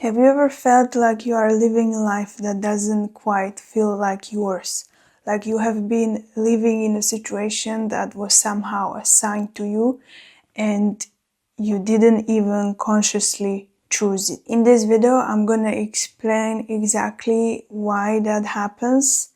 Have you ever felt like you are living a life that doesn't quite feel like yours? Like you have been living in a situation that was somehow assigned to you and you didn't even consciously choose it. In this video, I'm gonna explain exactly why that happens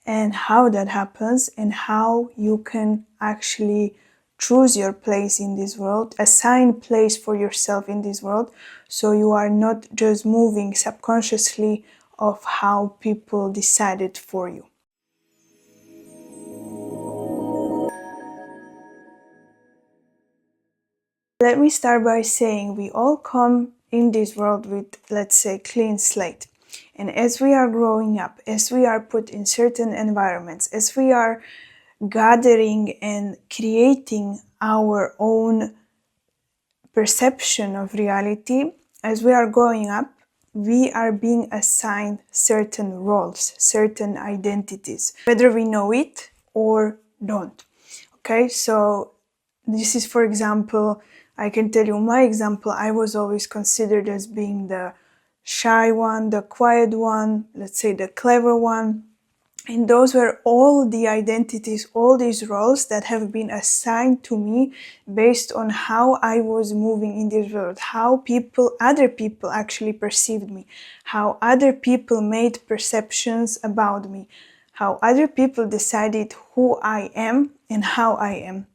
and how that happens and how you can actually choose your place in this world, assign place for yourself in this world, so you are not just moving subconsciously of how people decided for you. Let me start by saying we all come in this world with, let's say, clean slate. And as we are growing up, as we are put in certain environments, as we are gathering and creating our own perception of reality, as we are growing up, we are being assigned certain roles, certain identities, whether we know it or don't. Okay, so this is, for example, I can tell you my example. I was always considered as being the shy one, the quiet one, let's say the clever one. And those were all the identities, all these roles that have been assigned to me based on how I was moving in this world, how other people actually perceived me, how other people made perceptions about me, how other people decided who I am and how I am.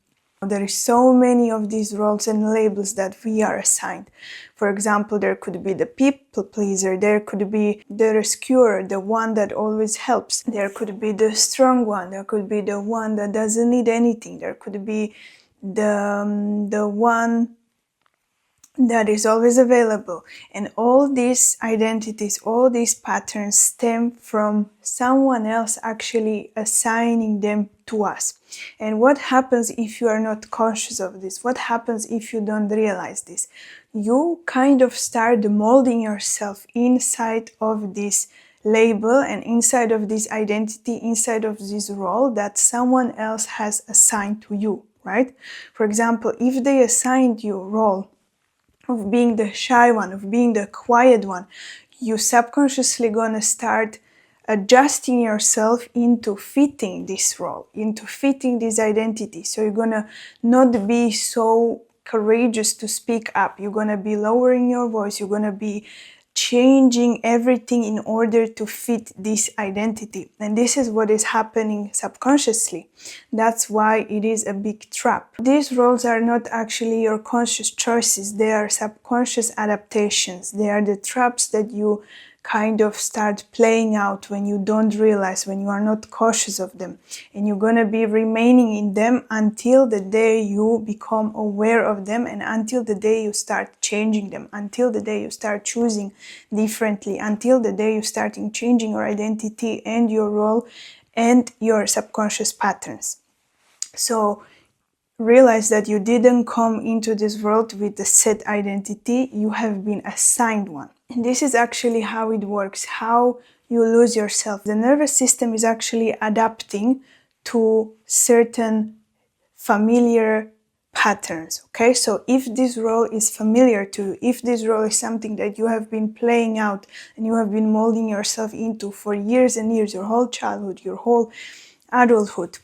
There is so many of these roles and labels that we are assigned. For example, there could be the people pleaser, there could be the rescuer, the one that always helps, there could be the strong one, there could be the one that doesn't need anything, there could be the one that is always available. And all these identities, all these patterns stem from someone else actually assigning them to us. And what happens if you are not conscious of this? What happens if you don't realize this? You kind of start molding yourself inside of this label and inside of this identity, inside of this role that someone else has assigned to you, right? For example, if they assigned you a role of being the shy one, of being the quiet one, you subconsciously gonna start adjusting yourself into fitting this role, into fitting this identity. So you're gonna not be so courageous to speak up. You're gonna be lowering your voice. You're gonna be changing everything in order to fit this identity. And this is what is happening subconsciously. That's why it is a big trap. These roles are not actually your conscious choices. They are subconscious adaptations. They are the traps that you kind of start playing out when you don't realize, when you are not cautious of them. And you're gonna be remaining in them until the day you become aware of them and until the day you start changing them, until the day you start choosing differently, until the day you start changing your identity and your role and your subconscious patterns. So realize that you didn't come into this world with a set identity, you have been assigned one. And this is actually how it works, how you lose yourself. The nervous system is actually adapting to certain familiar patterns, okay? So if this role is familiar to you, if this role is something that you have been playing out and you have been molding yourself into for years and years, your whole childhood, your whole adulthood,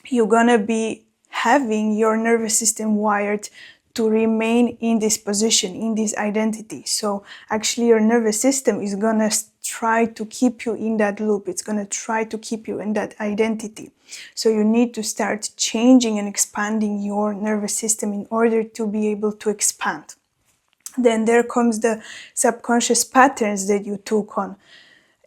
you're gonna be having your nervous system wired to remain in this position, in this identity. So actually your nervous system is gonna try to keep you in that loop. It's gonna try to keep you in that identity. So you need to start changing and expanding your nervous system in order to be able to expand. Then there comes the subconscious patterns that you took on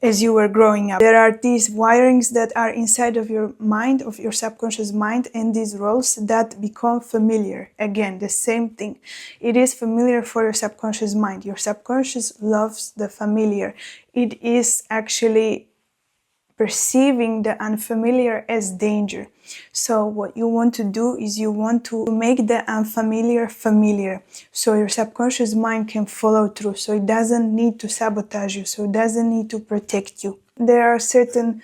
as you were growing up. There are these wirings that are inside of your mind, of your subconscious mind, and these roles that become familiar. Again, the same thing. It is familiar for your subconscious mind. Your subconscious loves the familiar. It is actually perceiving the unfamiliar as danger. So what you want to do is you want to make the unfamiliar familiar, so your subconscious mind can follow through, so it doesn't need to sabotage you, so it doesn't need to protect you. There are certain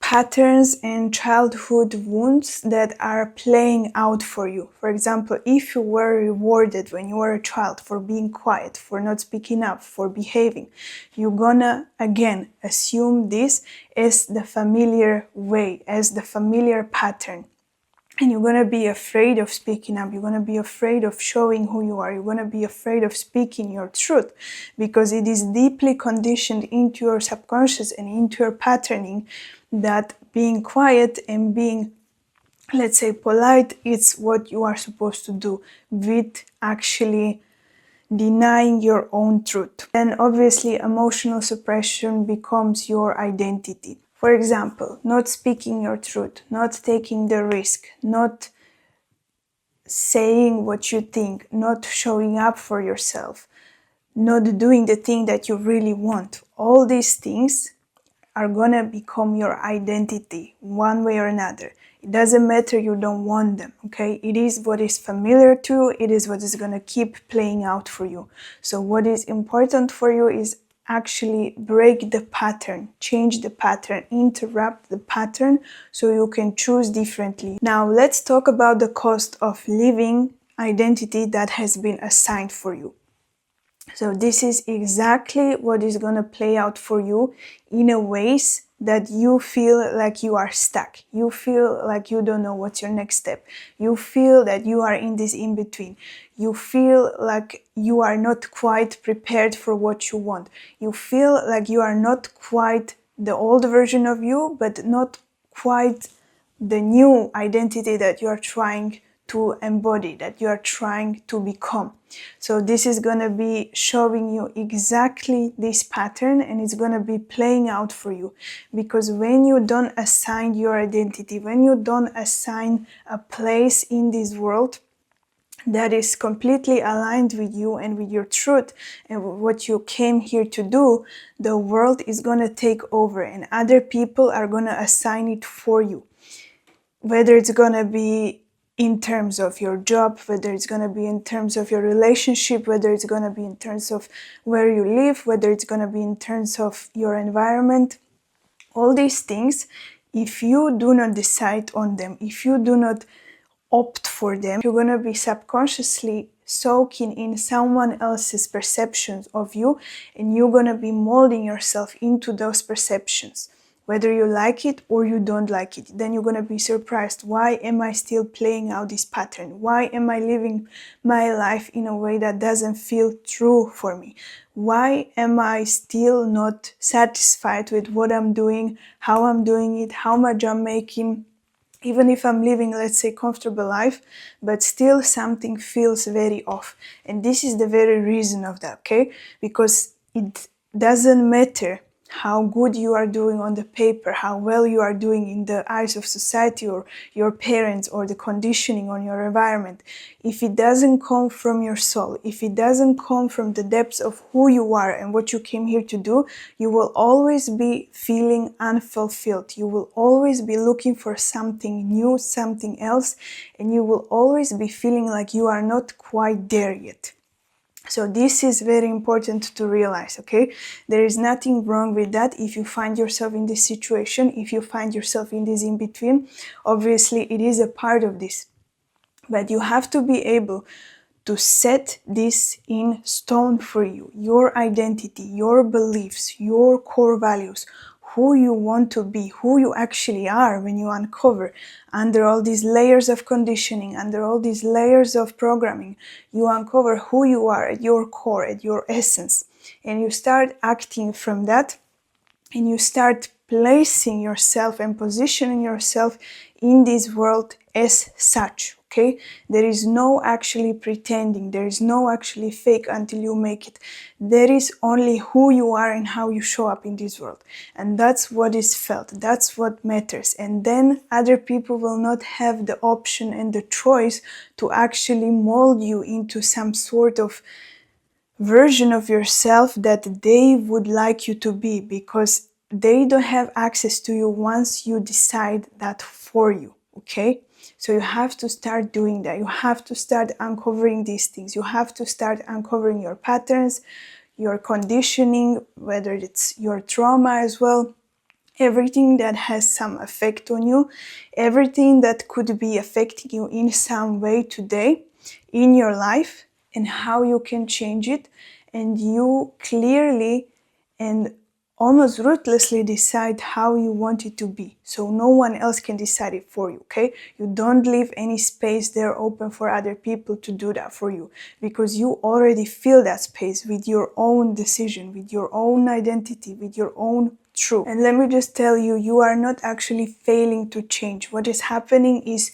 patterns and childhood wounds that are playing out for you. For example, if you were rewarded when you were a child for being quiet, for not speaking up, for behaving, you're gonna again assume this as the familiar way, as the familiar pattern. And you're gonna be afraid of speaking up. You're gonna be afraid of showing who you are. You're gonna be afraid of speaking your truth because it is deeply conditioned into your subconscious and into your patterning that being quiet and being, let's say, polite is what you are supposed to do, with actually denying your own truth. Then obviously emotional suppression becomes your identity. For example, not speaking your truth, not taking the risk, not saying what you think, not showing up for yourself, not doing the thing that you really want. All these things are gonna become your identity one way or another. It doesn't matter you don't want them, okay? It is what is familiar to you, it is what is gonna keep playing out for you. So what is important for you is actually break the pattern, change the pattern, interrupt the pattern so you can choose differently. Now let's talk about the cost of living identity that has been assigned for you. So this is exactly what is going to play out for you in a ways that you feel like you are stuck. You feel like you don't know what's your next step. You feel that you are in this in-between. You feel like you are not quite prepared for what you want. You feel like you are not quite the old version of you, but not quite the new identity that you are trying to embody, that you are trying to become. So this is going to be showing you exactly this pattern, and it's going to be playing out for you. Because when you don't assign your identity, when you don't assign a place in this world that is completely aligned with you and with your truth and what you came here to do, the world is going to take over and other people are going to assign it for you. Whether it's going to be in terms of your job, whether it's going to be in terms of your relationship, whether it's going to be in terms of where you live, whether it's going to be in terms of your environment, all these things, if you do not decide on them, if you do not opt for them, you're going to be subconsciously soaking in someone else's perceptions of you, and you're going to be molding yourself into those perceptions. Whether you like it or you don't like it, then you're going to be surprised. Why am I still playing out this pattern? Why am I living my life in a way that doesn't feel true for me? Why am I still not satisfied with what I'm doing, how I'm doing it, how much I'm making? Even if I'm living, let's say, comfortable life, but still something feels very off. And this is the very reason of that, okay? Because it doesn't matter how good you are doing on the paper, how well you are doing in the eyes of society or your parents or the conditioning on your environment. If it doesn't come from your soul, if it doesn't come from the depths of who you are and what you came here to do, you will always be feeling unfulfilled. You will always be looking for something new, something else, and you will always be feeling like you are not quite there yet. So this is very important to realize, okay? There is nothing wrong with that if you find yourself in this situation, if you find yourself in this in-between. Obviously, it is a part of this. But you have to be able to set this in stone for you, your identity, your beliefs, your core values, who you want to be, who you actually are when you uncover under all these layers of conditioning, under all these layers of programming, you uncover who you are at your core, at your essence, and you start acting from that, and you start placing yourself and positioning yourself in this world as such, okay? There is no actually pretending, there is no actually fake until you make it. There is only who you are and how you show up in this world. And that's what is felt, that's what matters. And then other people will not have the option and the choice to actually mold you into some sort of version of yourself that they would like you to be, because they don't have access to you once you decide that for you, okay? So you have to start doing that. You have to start uncovering these things. You have to start uncovering your patterns, your conditioning, whether it's your trauma as well, everything that has some effect on you, everything that could be affecting you in some way today in your life, and how you can change it. And you clearly and almost ruthlessly decide how you want it to be. So no one else can decide it for you, okay? You don't leave any space there open for other people to do that for you, because you already fill that space with your own decision, with your own identity, with your own truth. And let me just tell you, you are not actually failing to change. What is happening is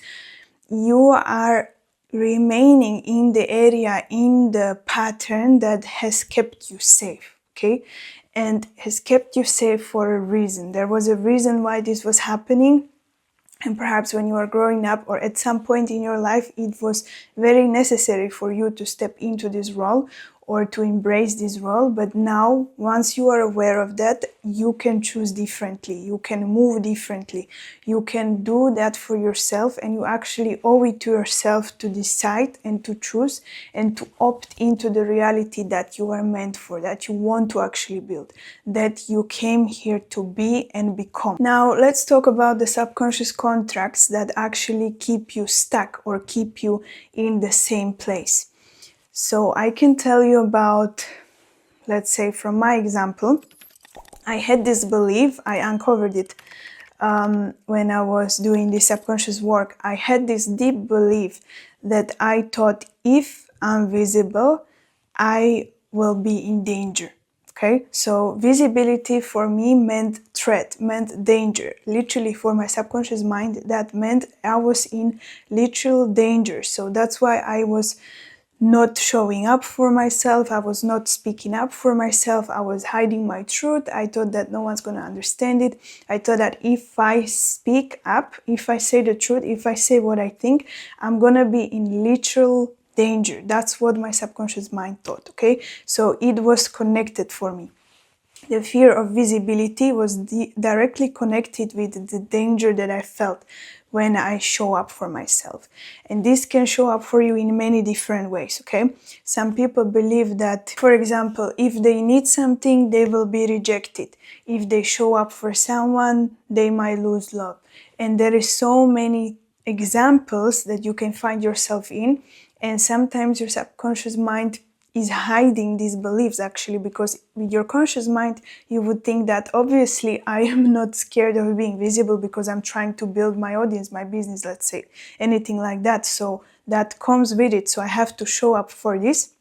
you are remaining in the area, in the pattern that has kept you safe, okay? And has kept you safe for a reason. There was a reason why this was happening. And perhaps when you were growing up or at some point in your life, it was very necessary for you to step into this role or to embrace this role. But now, once you are aware of that, you can choose differently. You can move differently. You can do that for yourself, and you actually owe it to yourself to decide and to choose and to opt into the reality that you are meant for, that you want to actually build, that you came here to be and become. Now, let's talk about the subconscious contracts that actually keep you stuck or keep you in the same place. So I can tell you about, let's say from my example, I had this belief, I uncovered it when I was doing this subconscious work. I had this deep belief that I thought if I'm visible, I will be in danger. Okay, so visibility for me meant threat, meant danger. Literally for my subconscious mind, that meant I was in literal danger. So that's why I was not showing up for myself. I was not speaking up for myself. I was hiding my truth. I thought that no one's going to understand it. I thought that if I speak up, if I say the truth, if I say what I think, I'm going to be in literal danger. That's what my subconscious mind thought, okay? So it was connected for me. The fear of visibility was directly connected with the danger that I felt when I show up for myself. And this can show up for you in many different ways, okay? Some people believe that, for example, if they need something, they will be rejected. If they show up for someone, they might lose love. And there is so many examples that you can find yourself in. And sometimes your subconscious mind is hiding these beliefs actually, because with your conscious mind you would think that obviously I am not scared of being visible because I'm trying to build my audience, my business, let's say, anything like that. So that comes with it. So I have to show up for this.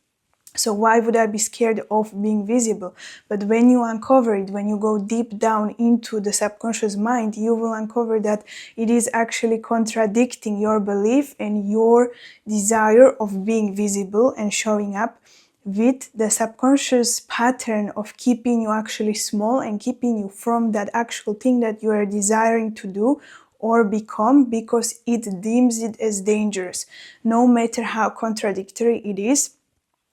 So why would I be scared of being visible? But when you uncover it, when you go deep down into the subconscious mind, you will uncover that it is actually contradicting your belief and your desire of being visible and showing up with the subconscious pattern of keeping you actually small and keeping you from that actual thing that you are desiring to do or become, because it deems it as dangerous. No matter how contradictory it is,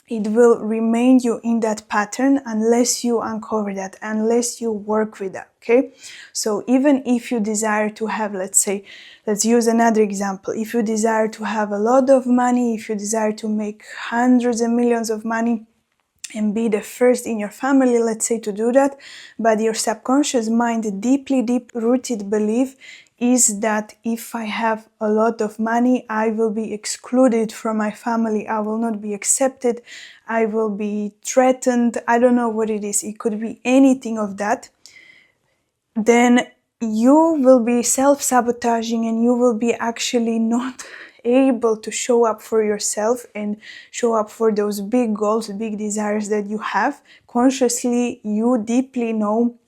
it will remain you in that pattern unless you uncover that, unless you work with that, okay? So even if you desire to have, let's say, let's use another example. If you desire to have a lot of money, if you desire to make hundreds and millions of money and be the first in your family, let's say, to do that, but your subconscious mind, deep-rooted belief is that if I have a lot of money, I will be excluded from my family, I will not be accepted, I will be threatened, I don't know what it is, it could be anything of that, then you will be self-sabotaging and you will be actually not able to show up for yourself and show up for those big goals, big desires that you have. Consciously, you deeply know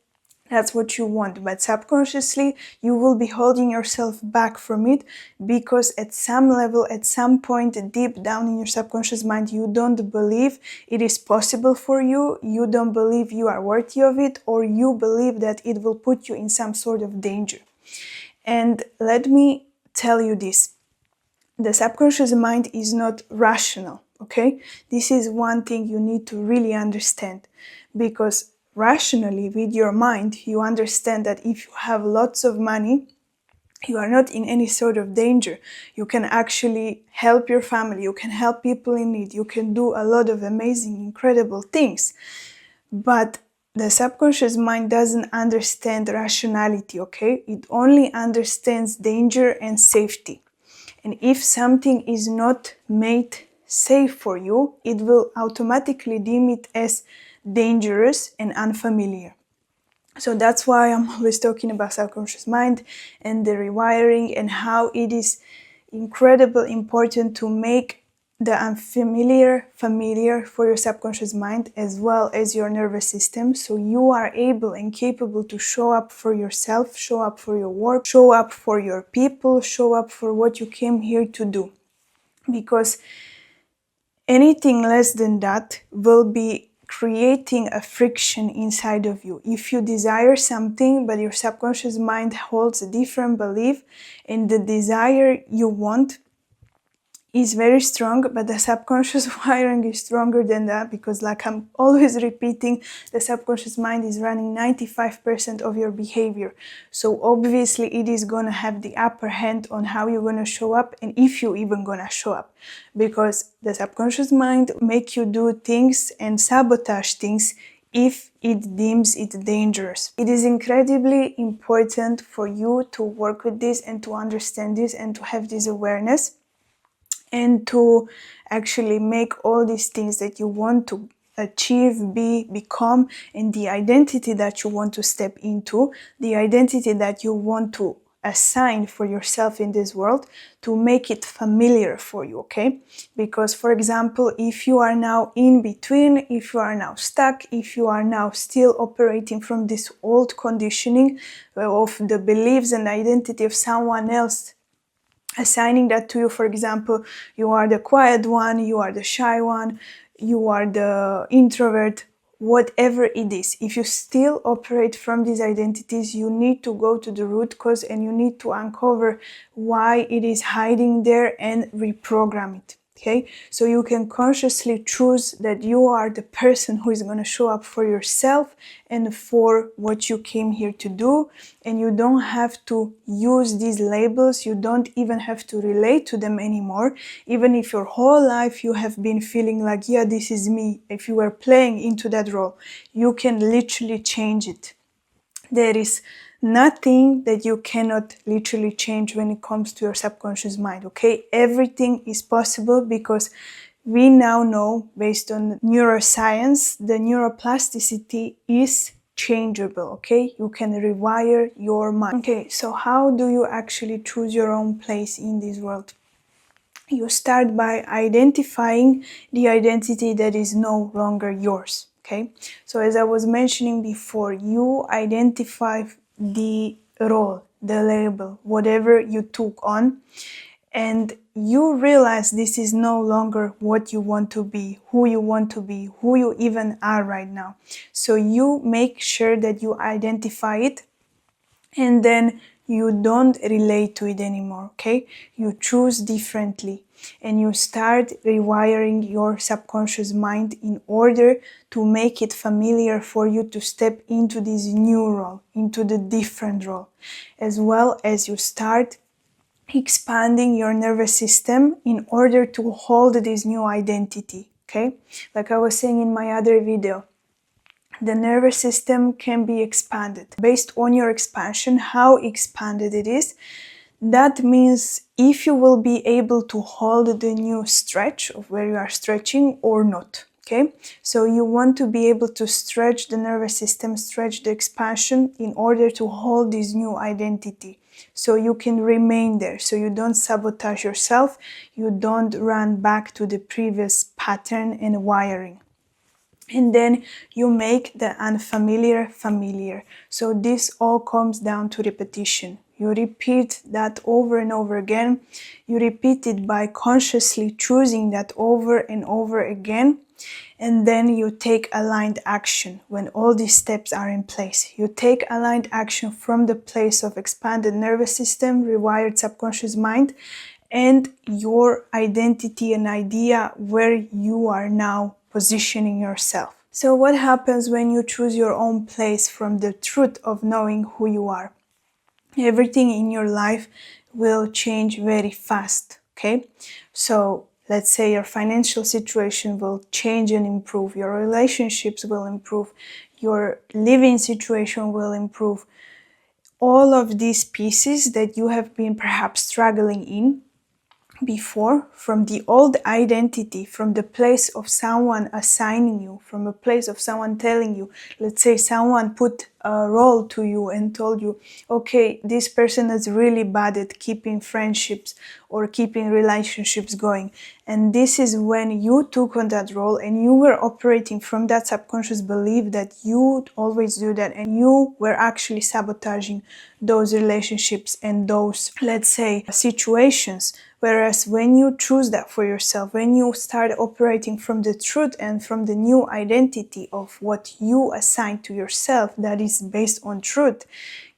that's what you want, but subconsciously you will be holding yourself back from it because at some level, at some point deep down in your subconscious mind, you don't believe it is possible for you, you don't believe you are worthy of it, or you believe that it will put you in some sort of danger. And let me tell you this, the subconscious mind is not rational, okay? This is one thing you need to really understand, because rationally, with your mind, you understand that if you have lots of money, you are not in any sort of danger. You can actually help your family, you can help people in need, you can do a lot of amazing, incredible things. But the subconscious mind doesn't understand rationality, okay? It only understands danger and safety. And if something is not made safe for you, it will automatically deem it as dangerous and unfamiliar. So that's why I'm always talking about subconscious mind and the rewiring, and how it is incredibly important to make the unfamiliar familiar for your subconscious mind as well as your nervous system, so you are able and capable to show up for yourself, show up for your work, show up for your people, show up for what you came here to do. Because anything less than that will be creating a friction inside of you. If you desire something, but your subconscious mind holds a different belief, and the desire you want is very strong, but the subconscious wiring is stronger than that, because like I'm always repeating, the subconscious mind is running 95% of your behavior. So obviously it is going to have the upper hand on how you're going to show up, and if you're even going to show up, because the subconscious mind make you do things and sabotage things if it deems it dangerous. It is incredibly important for you to work with this and to understand this and to have this awareness, and to actually make all these things that you want to achieve, become, and the identity that you want to step into, the identity that you want to assign for yourself in this world, to make it familiar for you, okay? Because, for example, if you are now in between, if you are now stuck, if you are now still operating from this old conditioning of the beliefs and identity of someone else, assigning that to you, for example, you are the quiet one, you are the shy one, you are the introvert, whatever it is. If you still operate from these identities, you need to go to the root cause, and you need to uncover why it is hiding there and reprogram it. Okay, so you can consciously choose that you are the person who is going to show up for yourself and for what you came here to do. And you don't have to use these labels. You don't even have to relate to them anymore. Even if your whole life you have been feeling like, yeah, this is me. If you were playing into that role, you can literally change it. There is nothing that you cannot literally change when it comes to your subconscious mind, okay? Everything is possible, because we now know, based on neuroscience, the neuroplasticity is changeable, okay? You can rewire your mind. Okay, so how do you actually choose your own place in this world? You start by identifying the identity that is no longer yours. Okay, so as I was mentioning before, you identify the role, the label, whatever you took on, and you realize this is no longer what you want to be, who you even are right now. So you make sure that you identify it, and then you don't relate to it anymore, okay? You choose differently, and you start rewiring your subconscious mind in order to make it familiar for you to step into this new role, into the different role, as well as you start expanding your nervous system in order to hold this new identity, okay? Like I was saying in my other video, the nervous system can be expanded. Based on your expansion, how expanded it is, that means if you will be able to hold the new stretch of where you are stretching or not. Okay, so you want to be able to stretch the nervous system, stretch the expansion in order to hold this new identity. So you can remain there, so you don't sabotage yourself, you don't run back to the previous pattern and wiring. And then you make the unfamiliar familiar. So this all comes down to repetition. You repeat that over and over again. You repeat it by consciously choosing that over and over again. And then you take aligned action when all these steps are in place. You take aligned action from the place of expanded nervous system, rewired subconscious mind, and your identity and idea where you are now positioning yourself. So what happens when you choose your own place from the truth of knowing who you are? Everything in your life will change very fast, okay? So let's say your financial situation will change and improve, your relationships will improve, your living situation will improve. All of these pieces that you have been perhaps struggling in before, from the old identity, from the place of someone assigning you, from a place of someone telling you, let's say someone put a role to you and told you, okay, this person is really bad at keeping friendships or keeping relationships going. And this is when you took on that role and you were operating from that subconscious belief that you always do that, and you were actually sabotaging those relationships and those, let's say, situations. Whereas when you choose that for yourself, when you start operating from the truth and from the new identity of what you assign to yourself that is based on truth,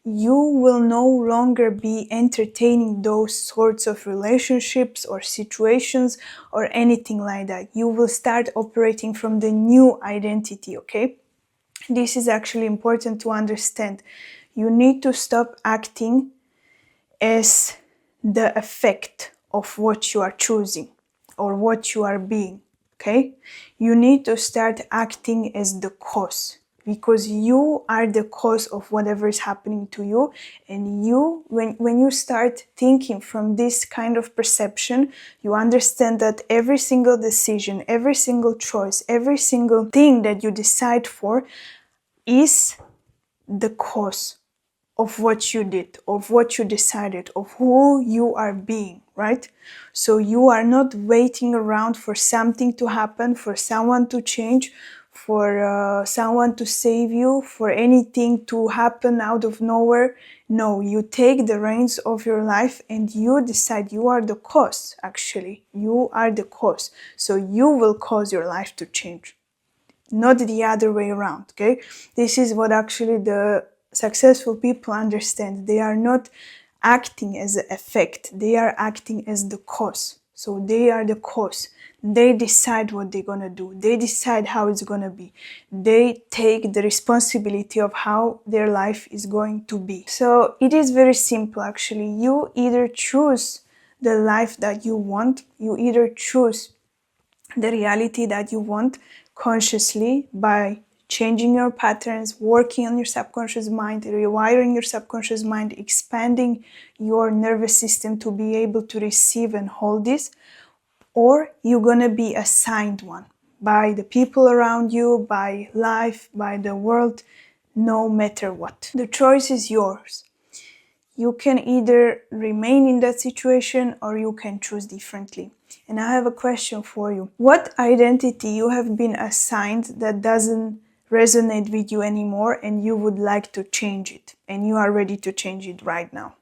you will no longer be entertaining those sorts of relationships or situations or anything like that. You will start operating from the new identity, okay? This is actually important to understand. You need to stop acting as the effect of what you are choosing or what you are being, okay? You need to start acting as the cause, because you are the cause of whatever is happening to you. And you, when you start thinking from this kind of perception, you understand that every single decision, every single choice, every single thing that you decide for is the cause of what you did, of what you decided, of who you are being, right? So you are not waiting around for something to happen, for someone to change, for someone to save you, for anything to happen out of nowhere. No, you take the reins of your life and you decide. You are the cause, actually. You are the cause. So you will cause your life to change, not the other way around, okay? This is what actually the successful people understand. They are not acting as an effect, they are acting as the cause. So they are the cause. They decide what they're gonna do. They decide how it's gonna be. They take the responsibility of how their life is going to be. So it is very simple, actually. You either choose the life that you want, you either choose the reality that you want consciously by changing your patterns, working on your subconscious mind, rewiring your subconscious mind, expanding your nervous system to be able to receive and hold this, or you're gonna be assigned one by the people around you, by life, by the world, no matter what. The choice is yours. You can either remain in that situation or you can choose differently. And I have a question for you. What identity you have been assigned that doesn't resonate with you anymore and you would like to change it, and you are ready to change it right now?